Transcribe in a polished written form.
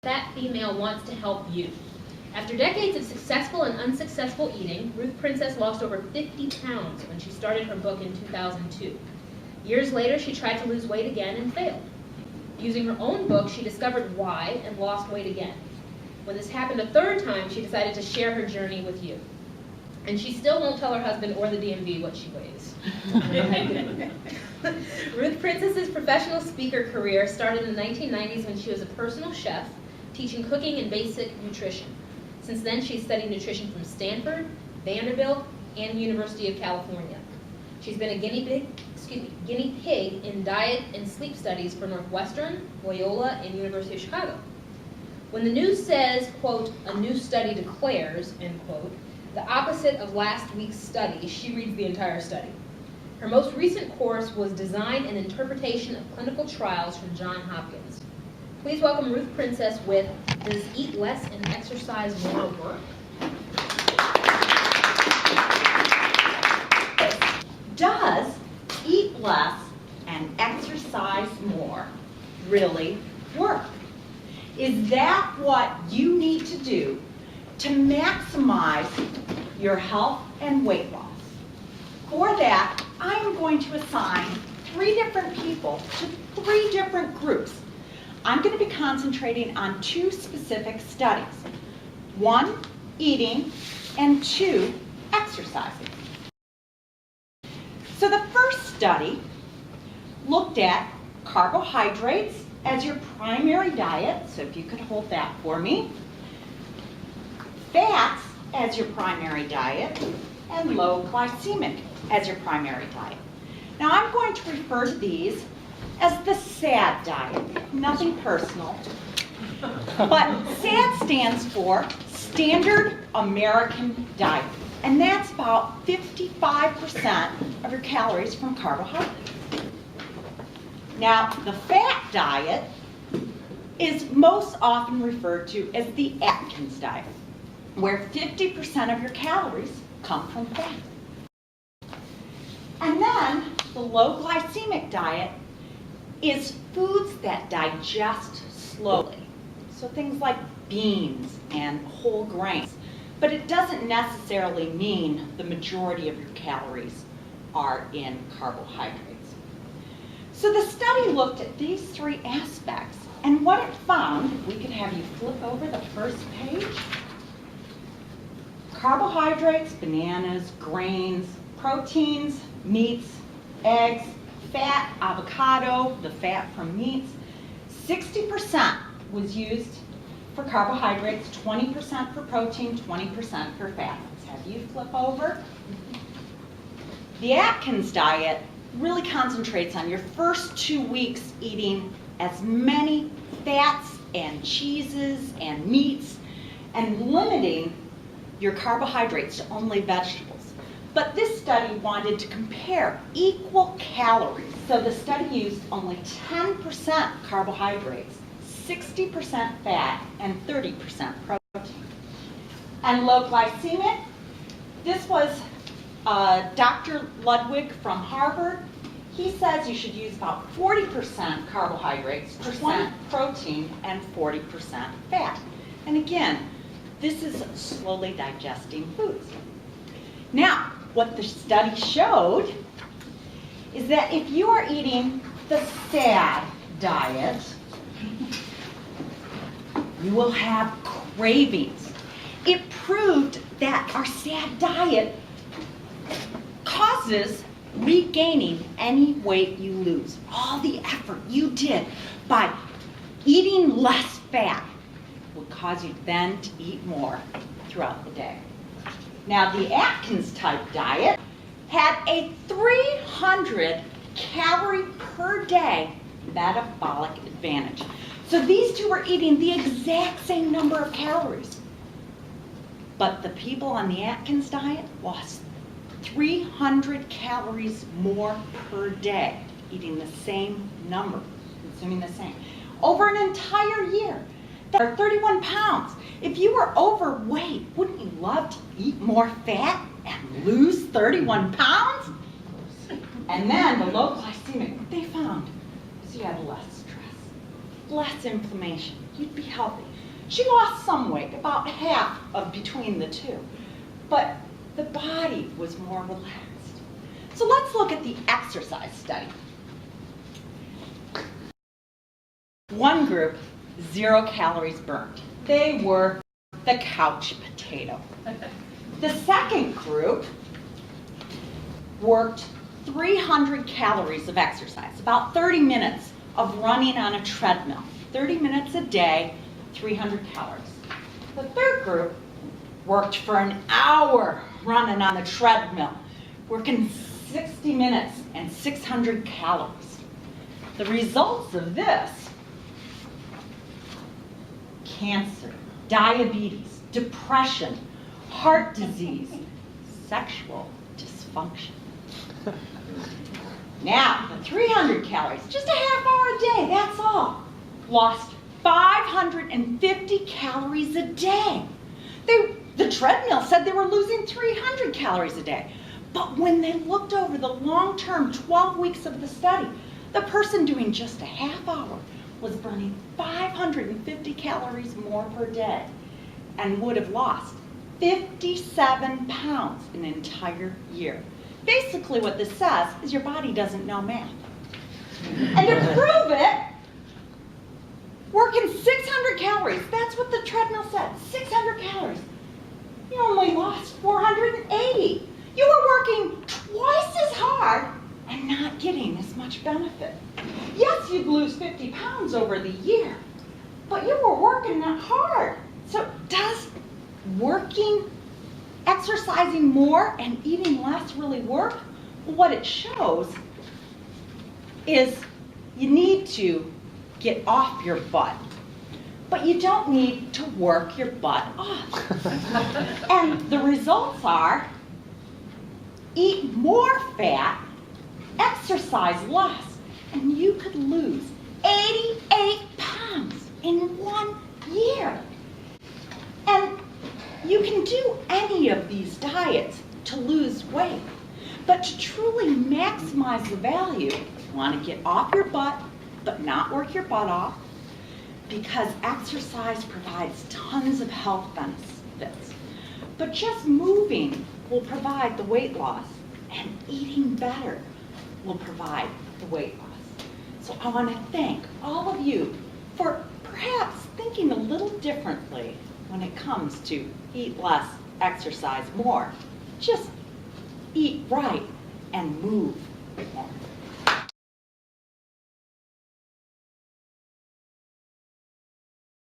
That female wants to help you. After decades of successful and unsuccessful eating, Ruth Princess lost over 50 pounds when she started her book in 2002. Years later, she tried to lose weight again and failed. Using her own book, she discovered why and lost weight again. When this happened a third time, she decided to share her journey with you. And she still won't tell her husband or the DMV what she weighs. Ruth Princess's professional speaker career started in the 1990s when she was a personal chef, teaching cooking and basic nutrition. Since then, she's studied nutrition from Stanford, Vanderbilt, and University of California. She's been a guinea pig in diet and sleep studies for Northwestern, Loyola, and University of Chicago. When the news says, quote, "a new study declares," end quote, the opposite of last week's study, she reads the entire study. Her most recent course was Design and Interpretation of Clinical Trials from Johns Hopkins. Please welcome Ruth Princess with Does Eat Less and Exercise More Work? Does eat less and exercise more really work? Is that what you need to do to maximize your health and weight loss? For that, I am going to assign 3 different people to 3 different groups. I'm going to be concentrating on 2 specific studies. 1, eating, and 2, exercising. So the first study looked at carbohydrates as your primary diet, so if you could hold that for me, fats as your primary diet, and low glycemic as your primary diet. Now I'm going to refer to these as the SAD diet, nothing personal, but SAD stands for Standard American Diet, and that's about 55% of your calories from carbohydrates. Now the fat diet is most often referred to as the Atkins diet, where 50% of your calories come from fat. And then the low glycemic diet is foods that digest slowly. So things like beans and whole grains. But it doesn't necessarily mean the majority of your calories are in carbohydrates. So the study looked at these 3 aspects, and what it found, if we could have you flip over the first page, carbohydrates, bananas, grains, proteins, meats, eggs, fat, avocado, the fat from meats, 60% was used for carbohydrates, 20% for protein, 20% for fat. Let's have you flip over. The Atkins diet really concentrates on your first 2 weeks eating as many fats and cheeses and meats and limiting your carbohydrates to only vegetables. But this study wanted to compare equal calories. So the study used only 10% carbohydrates, 60% fat, and 30% protein. And low glycemic, this was Dr. Ludwig from Harvard. He says you should use about 40% carbohydrates, percent protein, and 40% fat. And again, this is slowly digesting foods. Now, what the study showed is that if you are eating the SAD diet, you will have cravings. It proved that our SAD diet causes regaining any weight you lose. All the effort you did by eating less fat would cause you then to eat more throughout the day. Now the Atkins type diet had a 300 calorie per day metabolic advantage. So these 2 were eating the exact same number of calories. But the people on the Atkins diet lost 300 calories more per day, eating the same number, consuming the same. Over an entire year, that are 31 pounds. If you were overweight, wouldn't you love to eat more fat and lose 31 pounds? And then the low glycemic, what they found is you had less stress. less inflammation. You'd be healthy. She lost some weight, about half of between the two, but the body was more relaxed. So let's look at the exercise study. One group, 0 calories burned. They were the couch potato. The second group worked 300 calories of exercise, about 30 minutes of running on a treadmill. 30 minutes a day, 300 calories. The third group worked for an hour running on the treadmill, working 60 minutes and 600 calories. The results of this: cancer, diabetes, depression, heart disease, sexual dysfunction. Now, the 300 calories, just a half hour a day, that's all. Lost 550 calories a day. The treadmill said they were losing 300 calories a day. But when they looked over the long-term 12 weeks of the study, the person doing just a half hour was burning 550 calories more per day and would have lost 57 pounds in an entire year. Basically what this says is your body doesn't know math. And to prove it, working 600 calories, that's what the treadmill said, 600 calories. You only lost 480. You were working twice as hard and not getting as much benefit. Yes, you'd lose 50 pounds over the year, but you were working that hard. So does exercising more and eating less really work? Well, what it shows is you need to get off your butt, but you don't need to work your butt off. And the results are: eat more fat, exercise less, and you could lose 88 pounds in 1 year. And you can do any of these diets to lose weight, but to truly maximize the value, you want to get off your butt, but not work your butt off, because exercise provides tons of health benefits. But just moving will provide the weight loss, and eating better will provide the weight loss. So I want to thank all of you for perhaps thinking a little differently when it comes to eat less, exercise more. Just eat right and move more.